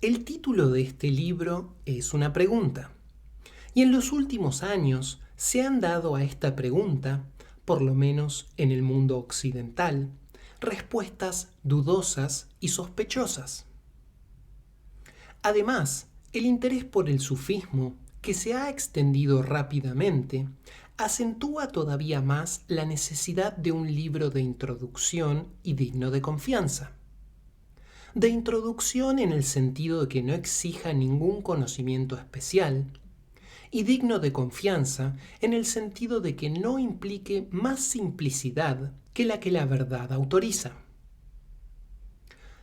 El título de este libro es una pregunta, y en los últimos años se han dado a esta pregunta, por lo menos en el mundo occidental, respuestas dudosas y sospechosas. Además, el interés por el sufismo, que se ha extendido rápidamente, acentúa todavía más la necesidad de un libro de introducción y digno de confianza. De introducción en el sentido de que no exija ningún conocimiento especial, y digno de confianza en el sentido de que no implique más simplicidad que la verdad autoriza.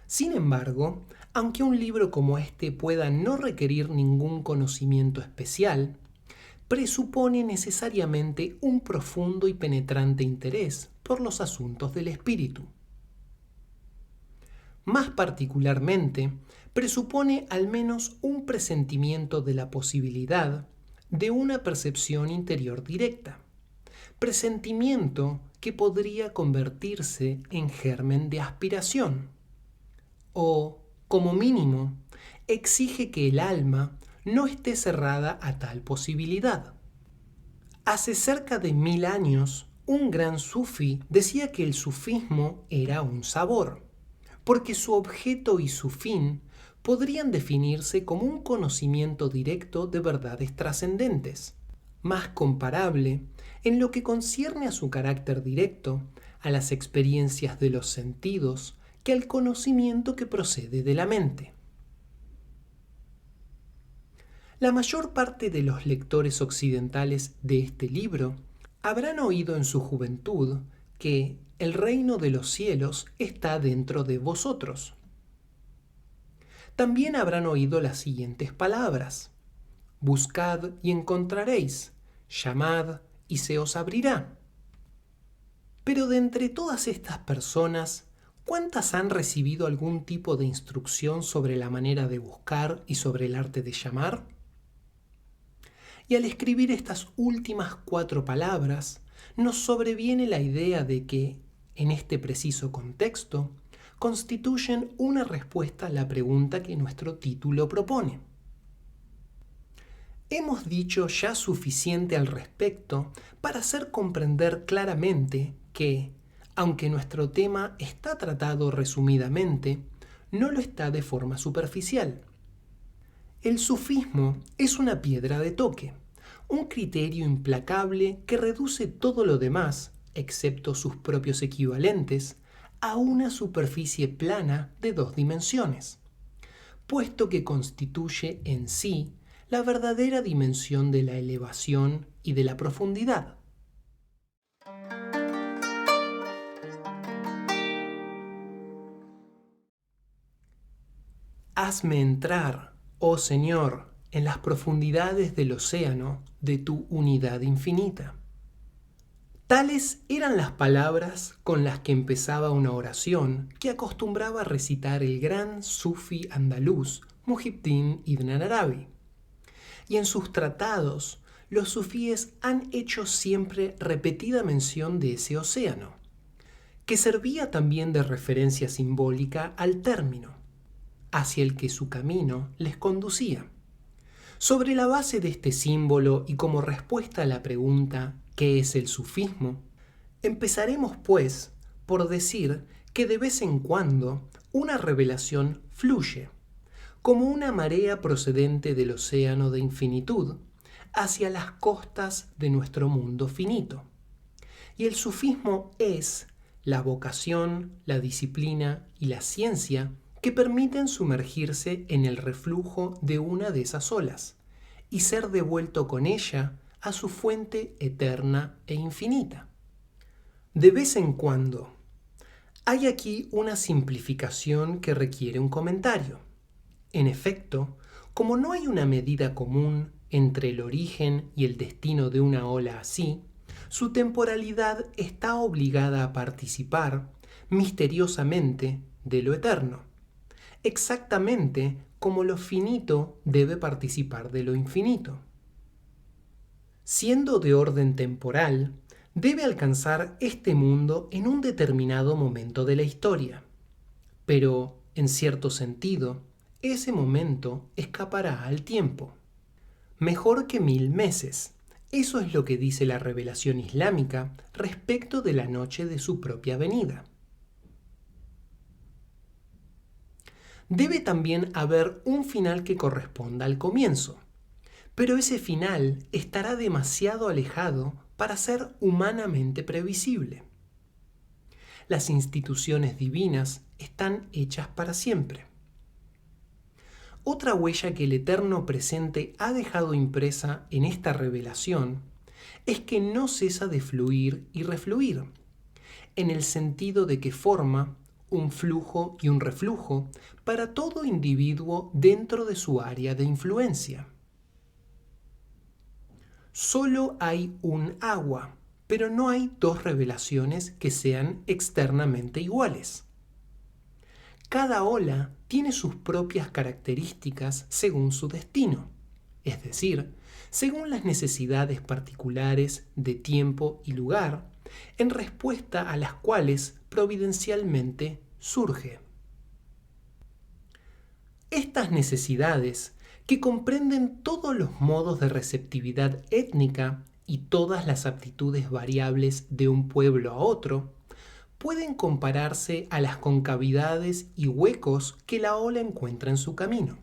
Sin embargo, aunque un libro como este pueda no requerir ningún conocimiento especial, presupone necesariamente un profundo y penetrante interés por los asuntos del espíritu. Más particularmente, presupone al menos un presentimiento de la posibilidad de una percepción interior directa, presentimiento que podría convertirse en germen de aspiración, o, como mínimo, exige que el alma no esté cerrada a tal posibilidad. Hace cerca de 1000 años, un gran sufí decía que el sufismo era un sabor, porque su objeto y su fin podrían definirse como un conocimiento directo de verdades trascendentes, más comparable, en lo que concierne a su carácter directo, a las experiencias de los sentidos, que al conocimiento que procede de la mente. La mayor parte de los lectores occidentales de este libro habrán oído en su juventud que el reino de los cielos está dentro de vosotros. También habrán oído las siguientes palabras: buscad y encontraréis, llamad y se os abrirá. Pero de entre todas estas personas, ¿cuántas han recibido algún tipo de instrucción sobre la manera de buscar y sobre el arte de llamar? Y al escribir estas últimas 4 palabras, nos sobreviene la idea de que, en este preciso contexto, constituyen una respuesta a la pregunta que nuestro título propone. Hemos dicho ya suficiente al respecto para hacer comprender claramente que, aunque nuestro tema está tratado resumidamente, no lo está de forma superficial. El sufismo es una piedra de toque, un criterio implacable que reduce todo lo demás, excepto sus propios equivalentes, a una superficie plana de 2 dimensiones, puesto que constituye en sí la verdadera dimensión de la elevación y de la profundidad. Hazme entrar, oh Señor, en las profundidades del océano de tu unidad infinita. Tales eran las palabras con las que empezaba una oración que acostumbraba a recitar el gran sufí andaluz Muhyiddin Ibn Arabi. Y en sus tratados, los sufíes han hecho siempre repetida mención de ese océano, que servía también de referencia simbólica al término, hacia el que su camino les conducía. Sobre la base de este símbolo y como respuesta a la pregunta ¿qué es el sufismo?, empezaremos, pues, por decir que de vez en cuando una revelación fluye, como una marea procedente del océano de infinitud, hacia las costas de nuestro mundo finito. Y el sufismo es la vocación, la disciplina y la ciencia que permiten sumergirse en el reflujo de una de esas olas y ser devuelto con ella a su fuente eterna e infinita. De vez en cuando, hay aquí una simplificación que requiere un comentario. En efecto, como no hay una medida común entre el origen y el destino de una ola así, su temporalidad está obligada a participar, misteriosamente, de lo eterno, exactamente como lo finito debe participar de lo infinito. Siendo de orden temporal, debe alcanzar este mundo en un determinado momento de la historia, pero, en cierto sentido, ese momento escapará al tiempo. Mejor que 1000 meses. Eso es lo que dice la revelación islámica respecto de la noche de su propia venida. Debe también haber un final que corresponda al comienzo, pero ese final estará demasiado alejado para ser humanamente previsible. Las instituciones divinas están hechas para siempre. Otra huella que el eterno presente ha dejado impresa en esta revelación es que no cesa de fluir y refluir, en el sentido de que forma un flujo y un reflujo para todo individuo dentro de su área de influencia. Solo hay un agua, pero no hay dos revelaciones que sean externamente iguales. Cada ola tiene sus propias características según su destino, es decir, según las necesidades particulares de tiempo y lugar, en respuesta a las cuales providencialmente surge. Estas necesidades, que comprenden todos los modos de receptividad étnica y todas las aptitudes variables de un pueblo a otro, pueden compararse a las concavidades y huecos que la ola encuentra en su camino.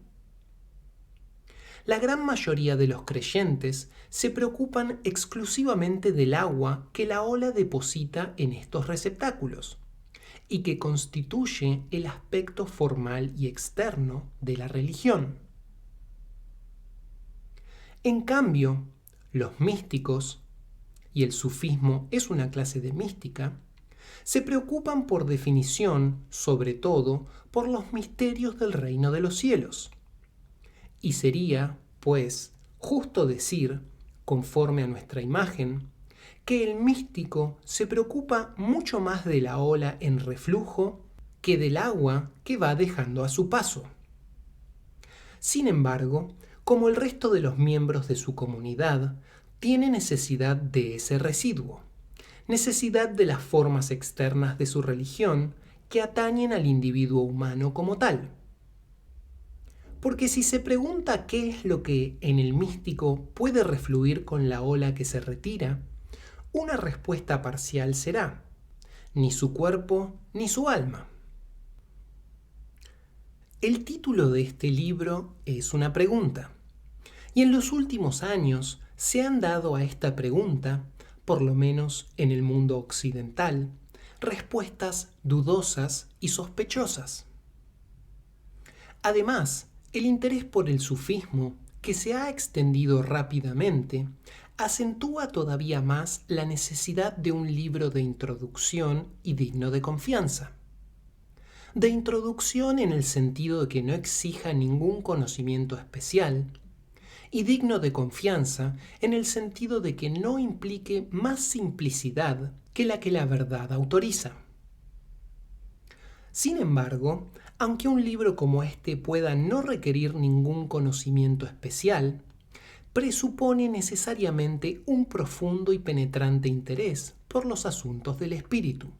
La gran mayoría de los creyentes se preocupan exclusivamente del agua que la ola deposita en estos receptáculos y que constituye el aspecto formal y externo de la religión. En cambio, los místicos, y el sufismo es una clase de mística, se preocupan por definición, sobre todo, por los misterios del reino de los cielos. Y sería, pues, justo decir, conforme a nuestra imagen, que el místico se preocupa mucho más de la ola en reflujo que del agua que va dejando a su paso. Sin embargo, como el resto de los miembros de su comunidad, tiene necesidad de ese residuo, necesidad de las formas externas de su religión que atañen al individuo humano como tal. Porque si se pregunta qué es lo que en el místico puede refluir con la ola que se retira, una respuesta parcial será: ni su cuerpo ni su alma. El título de este libro es una pregunta, y en los últimos años se han dado a esta pregunta, por lo menos en el mundo occidental, respuestas dudosas y sospechosas. Además, el interés por el sufismo, que se ha extendido rápidamente, acentúa todavía más la necesidad de un libro de introducción y digno de confianza. De introducción en el sentido de que no exija ningún conocimiento especial, y digno de confianza en el sentido de que no implique más simplicidad que la verdad autoriza. Sin embargo, aunque un libro como este pueda no requerir ningún conocimiento especial, presupone necesariamente un profundo y penetrante interés por los asuntos del espíritu.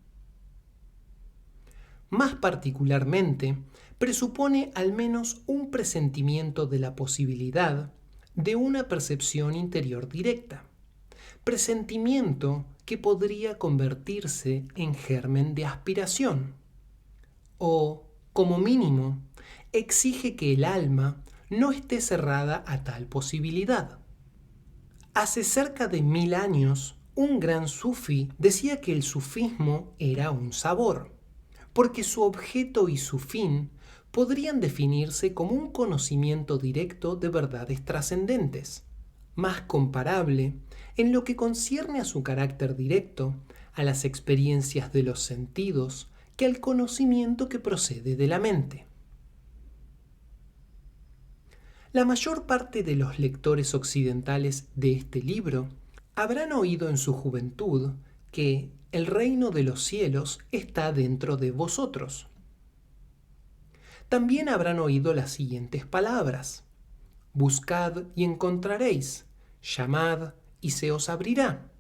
Más particularmente, presupone al menos un presentimiento de la posibilidad de una percepción interior directa, presentimiento que podría convertirse en germen de aspiración, o, como mínimo, exige que el alma no esté cerrada a tal posibilidad. Hace cerca de 1000 años, un gran sufí decía que el sufismo era un sabor, porque su objeto y su fin podrían definirse como un conocimiento directo de verdades trascendentes, más comparable, en lo que concierne a su carácter directo, a las experiencias de los sentidos, que al conocimiento que procede de la mente. La mayor parte de los lectores occidentales de este libro habrán oído en su juventud que el reino de los cielos está dentro de vosotros. También habrán oído las siguientes palabras: buscad y encontraréis, llamad y se os abrirá.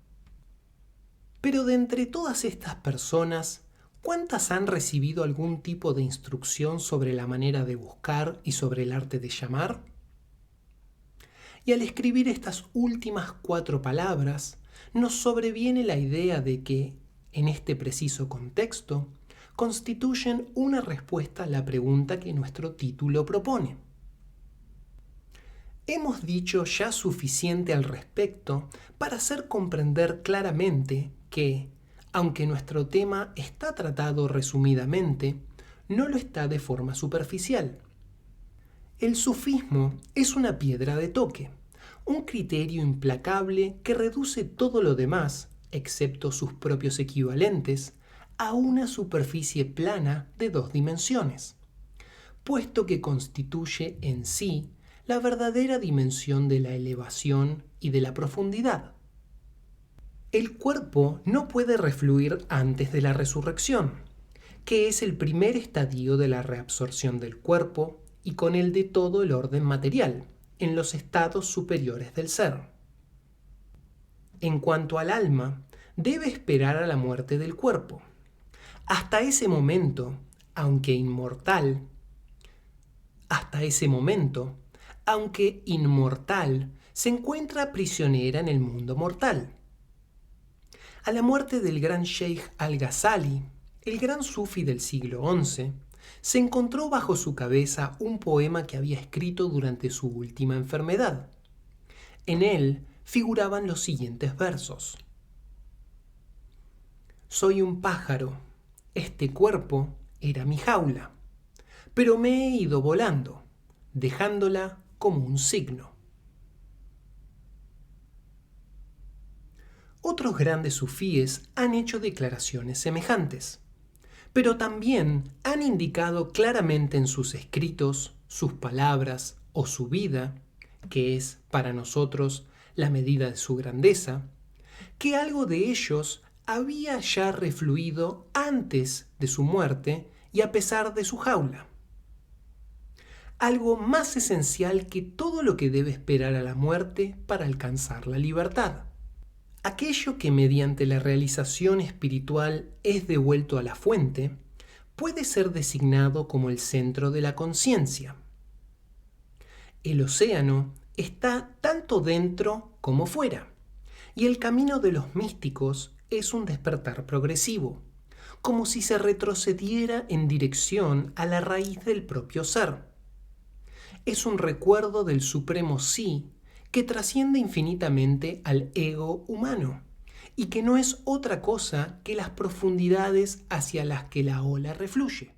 Pero de entre todas estas personas, ¿cuántas han recibido algún tipo de instrucción sobre la manera de buscar y sobre el arte de llamar? Y al escribir estas últimas 4 palabras, nos sobreviene la idea de que, en este preciso contexto, constituyen una respuesta a la pregunta que nuestro título propone. Hemos dicho ya suficiente al respecto para hacer comprender claramente que, aunque nuestro tema está tratado resumidamente, no lo está de forma superficial. El sufismo es una piedra de toque, un criterio implacable que reduce todo lo demás, excepto sus propios equivalentes, a una superficie plana de 2 dimensiones, puesto que constituye en sí la verdadera dimensión de la elevación y de la profundidad. El cuerpo no puede refluir antes de la resurrección, que es el primer estadio de la reabsorción del cuerpo y con el de todo el orden material, en los estados superiores del ser. En cuanto al alma, debe esperar a la muerte del cuerpo. Hasta ese momento, aunque inmortal, se encuentra prisionera en el mundo mortal. A la muerte del gran Sheikh al-Ghazali, el gran sufi del siglo XI, se encontró bajo su cabeza un poema que había escrito durante su última enfermedad. En él figuraban los siguientes versos: Soy un pájaro, este cuerpo era mi jaula, pero me he ido volando, dejándola como un signo. Otros grandes sufíes han hecho declaraciones semejantes, pero también han indicado claramente en sus escritos, sus palabras o su vida, que es para nosotros la medida de su grandeza, que algo de ellos había ya refluido antes de su muerte y a pesar de su jaula. Algo más esencial que todo lo que debe esperar a la muerte para alcanzar la libertad. Aquello que mediante la realización espiritual es devuelto a la fuente, puede ser designado como el centro de la conciencia. El océano está tanto dentro como fuera, y el camino de los místicos es un despertar progresivo, como si se retrocediera en dirección a la raíz del propio ser. Es un recuerdo del supremo sí que trasciende infinitamente al ego humano y que no es otra cosa que las profundidades hacia las que la ola refluye.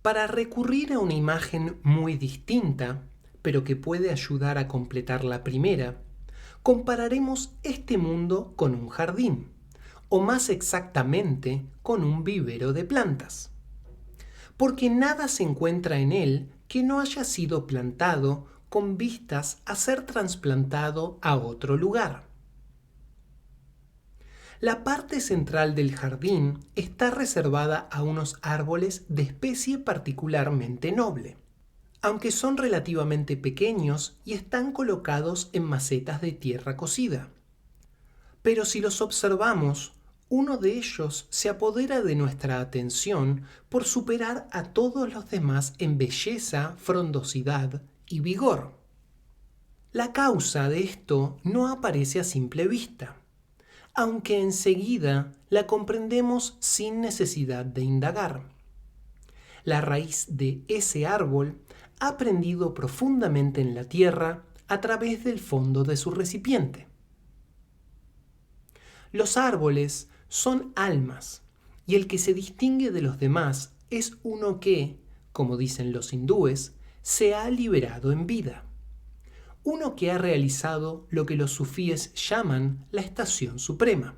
Para recurrir a una imagen muy distinta, pero que puede ayudar a completar la primera, compararemos este mundo con un jardín, o más exactamente con un vivero de plantas. Porque nada se encuentra en él que no haya sido plantado con vistas a ser trasplantado a otro lugar. La parte central del jardín está reservada a unos árboles de especie particularmente noble, aunque son relativamente pequeños y están colocados en macetas de tierra cocida. Pero si los observamos, uno de ellos se apodera de nuestra atención por superar a todos los demás en belleza, frondosidad y vigor. La causa de esto no aparece a simple vista, aunque enseguida la comprendemos sin necesidad de indagar. La raíz de ese árbol ha prendido profundamente en la tierra a través del fondo de su recipiente. Los árboles son almas, y el que se distingue de los demás es uno que, como dicen los hindúes, se ha liberado en vida. Uno que ha realizado lo que los sufíes llaman la estación suprema.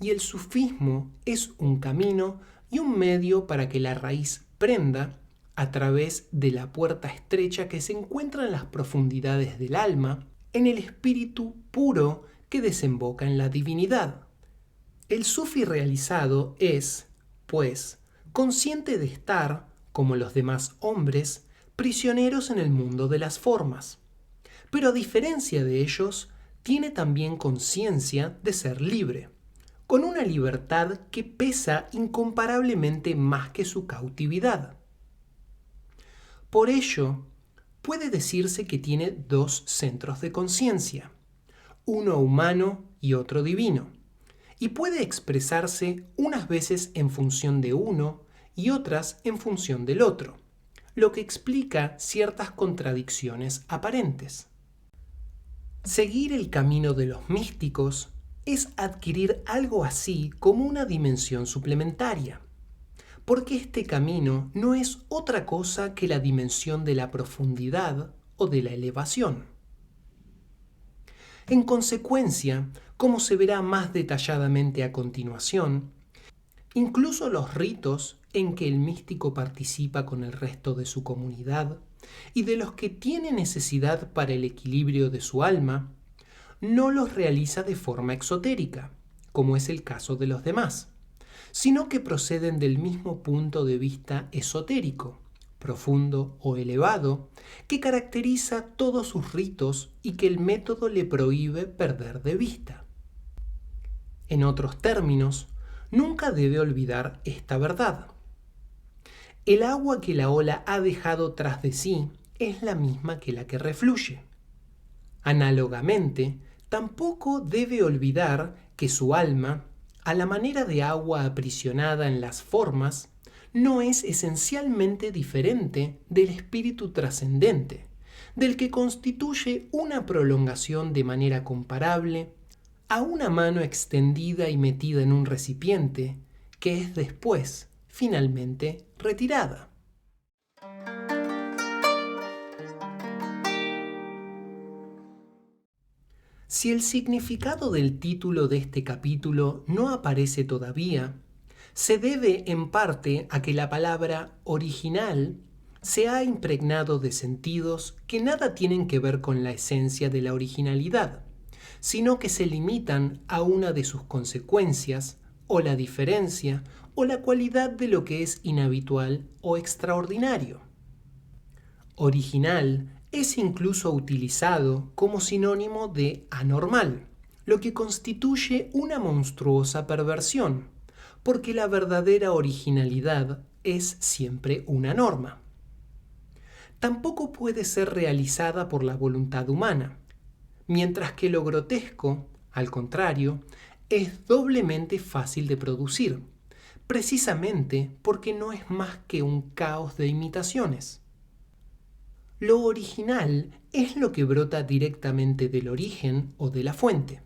Y el sufismo es un camino y un medio para que la raíz prenda a través de la puerta estrecha que se encuentra en las profundidades del alma, en el espíritu puro que desemboca en la divinidad. El sufí realizado es, pues, consciente de estar, como los demás hombres, prisioneros en el mundo de las formas. Pero a diferencia de ellos, tiene también conciencia de ser libre, con una libertad que pesa incomparablemente más que su cautividad. Por ello, puede decirse que tiene dos centros de conciencia, uno humano y otro divino, y puede expresarse unas veces en función de uno y otras en función del otro, lo que explica ciertas contradicciones aparentes. Seguir el camino de los místicos es adquirir algo así como una dimensión suplementaria, porque este camino no es otra cosa que la dimensión de la profundidad o de la elevación. En consecuencia, como se verá más detalladamente a continuación, incluso los ritos en que el místico participa con el resto de su comunidad y de los que tiene necesidad para el equilibrio de su alma, no los realiza de forma exotérica, como es el caso de los demás, sino que proceden del mismo punto de vista esotérico, profundo o elevado, que caracteriza todos sus ritos y que el método le prohíbe perder de vista. En otros términos, nunca debe olvidar esta verdad. El agua que la ola ha dejado tras de sí es la misma que la que refluye. Análogamente, tampoco debe olvidar que su alma, a la manera de agua aprisionada en las formas, no es esencialmente diferente del espíritu trascendente, del que constituye una prolongación de manera comparable a una mano extendida y metida en un recipiente, que es después, finalmente, retirada. Si el significado del título de este capítulo no aparece todavía, se debe en parte a que la palabra original se ha impregnado de sentidos que nada tienen que ver con la esencia de la originalidad, sino que se limitan a una de sus consecuencias, o la diferencia, o la cualidad de lo que es inhabitual o extraordinario. Original es incluso utilizado como sinónimo de anormal, lo que constituye una monstruosa perversión, porque la verdadera originalidad es siempre una norma. Tampoco puede ser realizada por la voluntad humana, mientras que lo grotesco, al contrario, es doblemente fácil de producir, precisamente porque no es más que un caos de imitaciones. Lo original es lo que brota directamente del origen o de la fuente,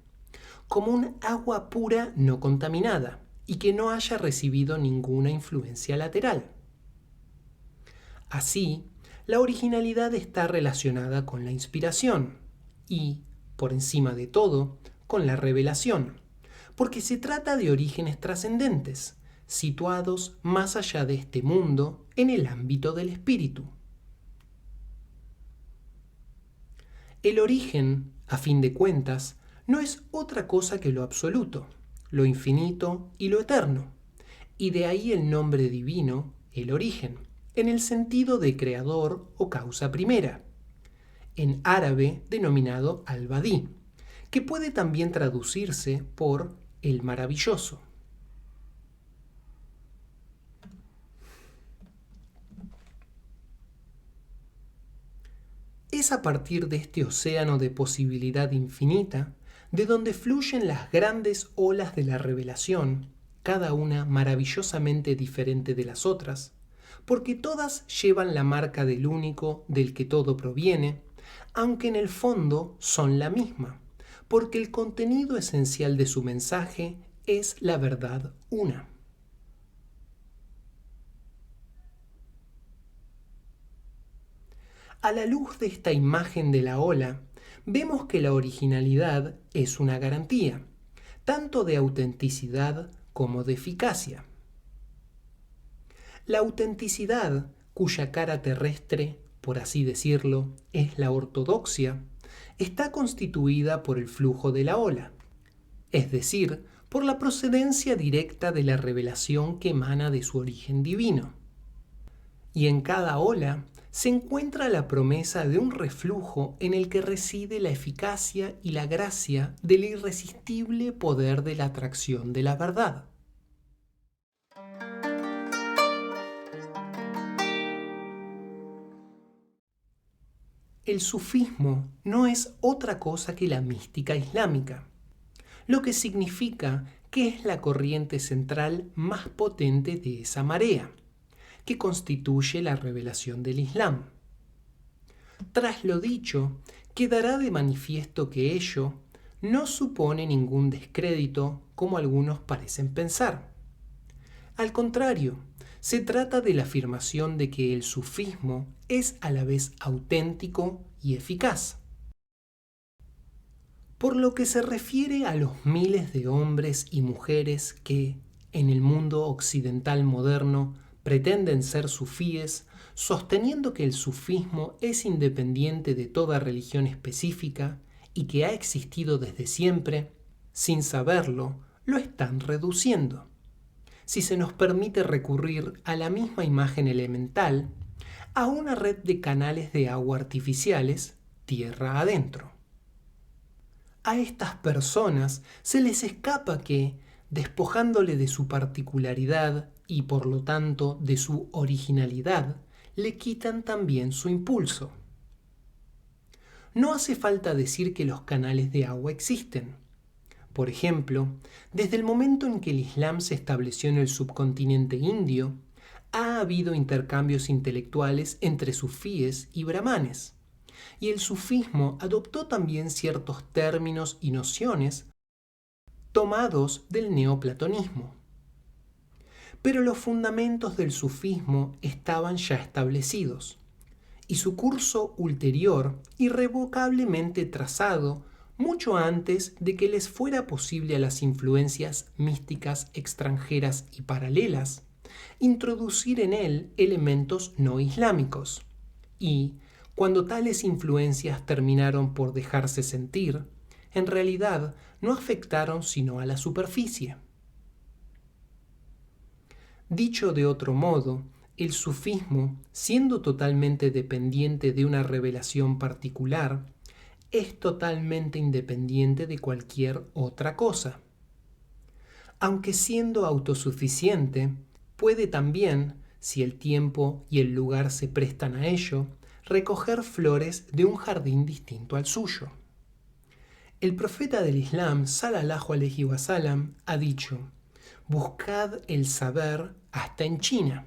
como un agua pura no contaminada y que no haya recibido ninguna influencia lateral. Así, la originalidad está relacionada con la inspiración y, por encima de todo, con la revelación, porque se trata de orígenes trascendentes, situados más allá de este mundo en el ámbito del espíritu. El origen, a fin de cuentas, no es otra cosa que lo absoluto, lo infinito y lo eterno, y de ahí el nombre divino, el origen, en el sentido de creador o causa primera, en árabe denominado al-Badí, que puede también traducirse por el maravilloso. Es a partir de este océano de posibilidad infinita de donde fluyen las grandes olas de la revelación, cada una maravillosamente diferente de las otras, porque todas llevan la marca del único del que todo proviene, aunque en el fondo son la misma, porque el contenido esencial de su mensaje es la verdad una. A la luz de esta imagen de la ola, vemos que la originalidad es una garantía, tanto de autenticidad como de eficacia. La autenticidad, cuya cara terrestre, por así decirlo, es la ortodoxia, está constituida por el flujo de la ola, es decir, por la procedencia directa de la revelación que emana de su origen divino. Y en cada ola se encuentra la promesa de un reflujo en el que reside la eficacia y la gracia del irresistible poder de la atracción de la verdad. El sufismo no es otra cosa que la mística islámica, lo que significa que es la corriente central más potente de esa marea, que constituye la revelación del Islam. Tras lo dicho, quedará de manifiesto que ello no supone ningún descrédito como algunos parecen pensar. Al contrario, se trata de la afirmación de que el sufismo es a la vez auténtico y eficaz. Por lo que se refiere a los miles de hombres y mujeres que, en el mundo occidental moderno, pretenden ser sufíes, sosteniendo que el sufismo es independiente de toda religión específica y que ha existido desde siempre, sin saberlo, lo están reduciendo. Si se nos permite recurrir a la misma imagen elemental, a una red de canales de agua artificiales, tierra adentro. A estas personas se les escapa que, despojándole de su particularidad y por lo tanto de su originalidad, le quitan también su impulso. No hace falta decir que los canales de agua existen. Por ejemplo, desde el momento en que el Islam se estableció en el subcontinente indio, ha habido intercambios intelectuales entre sufíes y brahmanes, y el sufismo adoptó también ciertos términos y nociones tomados del neoplatonismo. Pero los fundamentos del sufismo estaban ya establecidos, y su curso ulterior irrevocablemente trazado mucho antes de que les fuera posible a las influencias místicas extranjeras y paralelas introducir en él elementos no islámicos. Y, cuando tales influencias terminaron por dejarse sentir, en realidad no afectaron sino a la superficie. Dicho de otro modo, el sufismo, siendo totalmente dependiente de una revelación particular, es totalmente independiente de cualquier otra cosa. Aunque siendo autosuficiente, puede también, si el tiempo y el lugar se prestan a ello, recoger flores de un jardín distinto al suyo. El profeta del Islam, sallallahu alaihi wasallam, ha dicho: buscad el saber hasta en China.